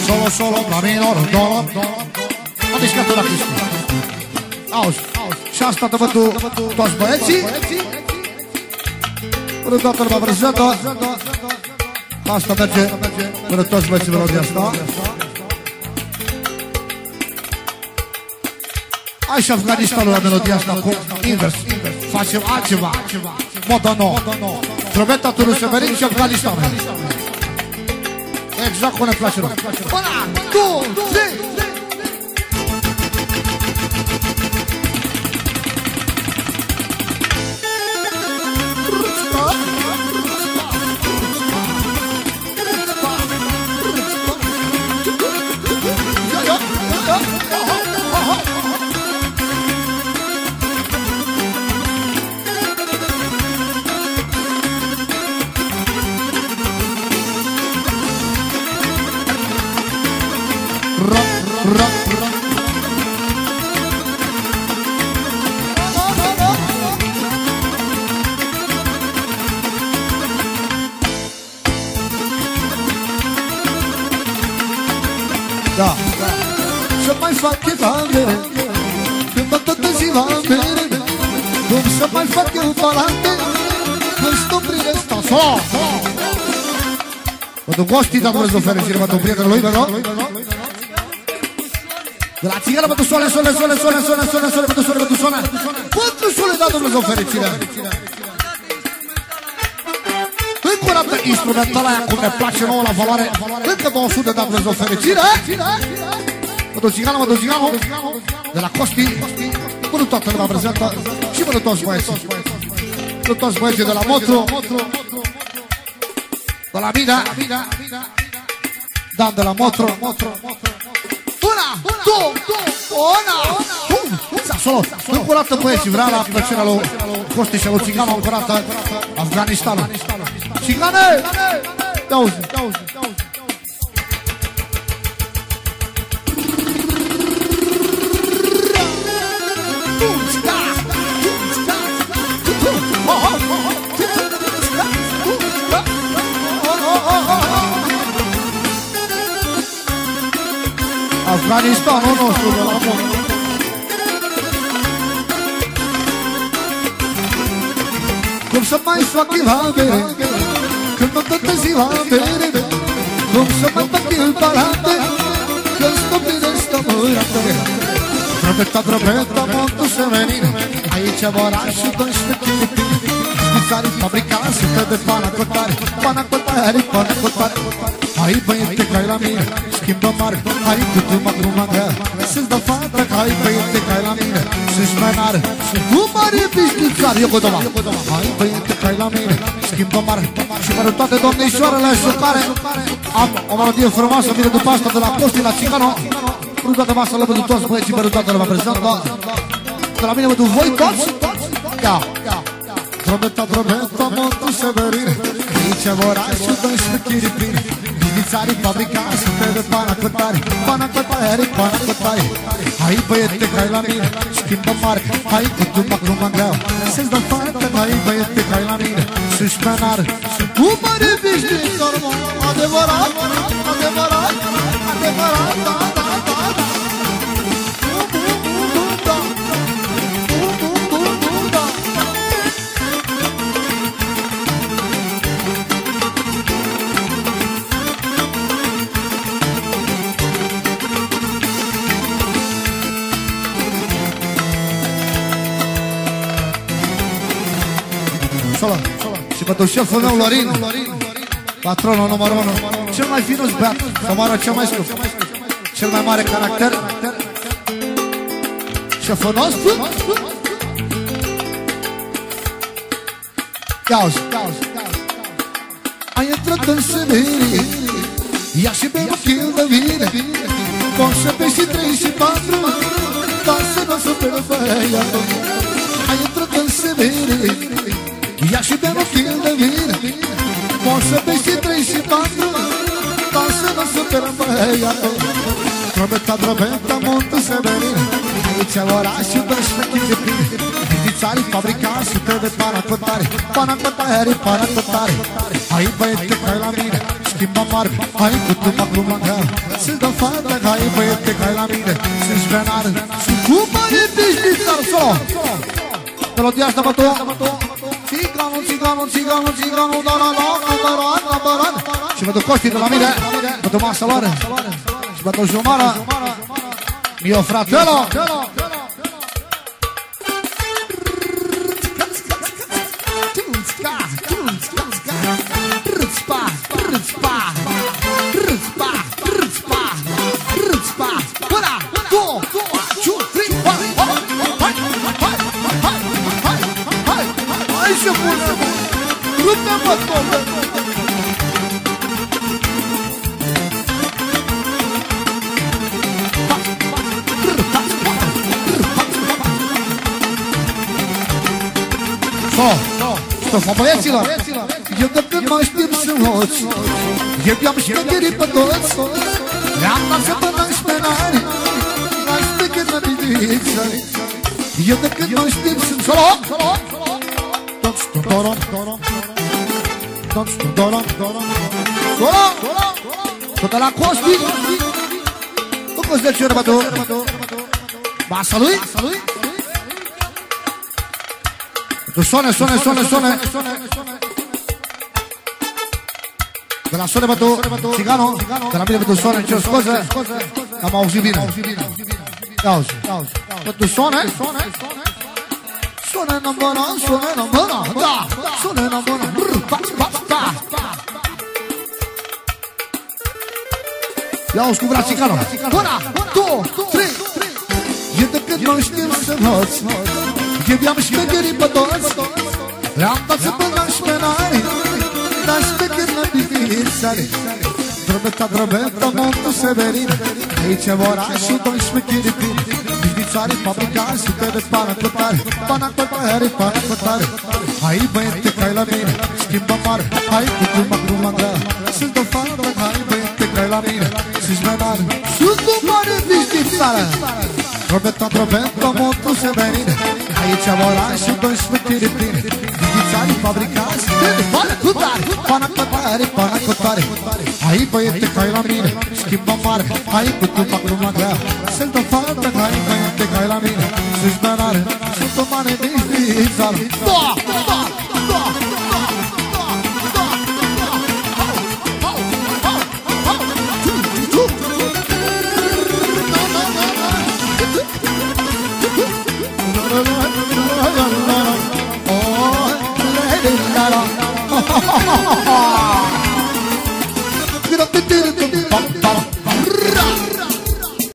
Solo, solo, la minor, do. Am mișcat-o la Cristi. Auzi, și asta te văd toți băieții. Până toată lumea prezentă. Asta merge până toți băieții melodia asta. Hai și Afganistanul la melodia asta cu invers. Facem altceva. Moda nouă. Trombeta Turu Severin și Afganistanul. Exact cum ne place rău. 1, 2, 3. Da, să mai fac evangele când mă toată ziua mere. Cum să mai fac eu palante când stau prin ăsta. Mă duc gostii, dar Dumnezeu fericire, mă duc prietenul lui, mă. De la țigară mă duc soale, mă duc soale. Pentru soale, da Dumnezeu fericire. Încă o dată instrumentală aia cum ne place nouă la valoare. Încă 200 de Dumnezeu fericire. Mă duc țigară. De la Costi. Mă duc toată lumea prezentă. Și mă duc toți băieții. Mă duc toți băieții de la Motru. De la Mida. Dan de la Motru. 1, 2, 1. Solo. Încă o dată băieții. Vrea la plăcerea lui Costi și lui Țiganu. Încă o dată Afganistanul. Țigane! Te-auzi. Afganistanul nostru de la Mont. Cum să mai fac evangele când mă toată ziua mere. Cum să mai fac eu palante când stau prin ăsta mărate. Trombeta, Montul Severin. Aici orașul 12 chilipini. Schițarii fabricați de panacotare. Hai băiete că-i la mine, schimbă mare. Hai cu tu grea, să-ți dă fata. Hai băiete că-i la mine, să-și menară. Cu mare pișnițar, eu godova. Hai băiete că-i la mine, schimbă mare. Și pentru toate domnișoarele și care am o melodie frumoasă, vine după asta de la Costi la Țiganu. Pentru toată masa lăbă de toți băieții, pentru toată lumea prezentă. De la mine mă duc voi toți? Ia. Trombeta, Montul Severin. Aici orașul 12 chilipini. Schițarii fabricați de panacotare. Hai băiete că-i la mine, schimbă marca. Hai cu tu mă greu, să-ți dă fata. Hai băiete că-i la mine, să-și menară. Cu mare vișnițor, adevărat, da. Și pentru șeful meu Lorin, patronul numărul 1, cel mai finus beat, comoară cel mai scump, cel mai mare caracter, șeful nostru. Ia-uzi. Ai intrat în Siberie, ia și bei un kil de vine, conșepe și 3 și 4, dar să nu supere băiatul. Ai intrat în Siberie, ia și bea un kil de vine, conșepe și 3 și 4, dar să nu supere băiatul. Trombeta, Montul Severin. Aici orașul 12 chilipini. Schițarii fabricați de panacotare. Hai băiete că-i la mine, schimbă mari. Hai cu tu mă glumă, să-ți dă fata, hai băiete, hai la mine, să-ți venar. Și cum mare bișnița, solo. Melodia asta, bătu. Țiganul, țiganul, țiganul, țiganul, da. Și mă duc Costi de la mine, mă duc masa lor. Și mă duc Jumara, mio fratello. Stofă băieților, eu de când mă știm să hoți, eu i-am șmecherit pe toți, le-am lăsat până în șmenari, la șmecheri la bidiță. Eu de când mă știm să solo, toți dorom, toți dorom, solo, tot la Costi, nu poți de ce răbătu, masa lui. Tu suone. De la suone bătu, Țigano, de la mine bătu suone, ce-o scoză, am auzit bine. Auzi, bătu suone, suone numără, da, suone numără, da. Ia auzi cu vrea Țigano, 1, 2, 3. E de când nu știm să hoți, eu i-am șmecherit pe toți, le-am dat să până în șmenari, dar șmecheri la bidițare. Drobeta, montul Severin, aici e orașul, doi șmecheri plini. Bidițare, fabricați, sute de panacotare, panacotare. Hai băiete, cai la mine, schimbă mare, hai cu cruma grea, să-ți dă fată, hai băiete, cai la mine, să-ți menar, sunt cu mare bidițare. Drobeta, montul Severin, aici am orașul, doi șmecheri plini. Bidițare, fabricați, panacotare. Hai băiete, cai la mine, schimbă mare, hai cu cruma grea, să-ți dă fată, hai băiete, cai la mine, să-ți menar, sunt cu mare bidițare.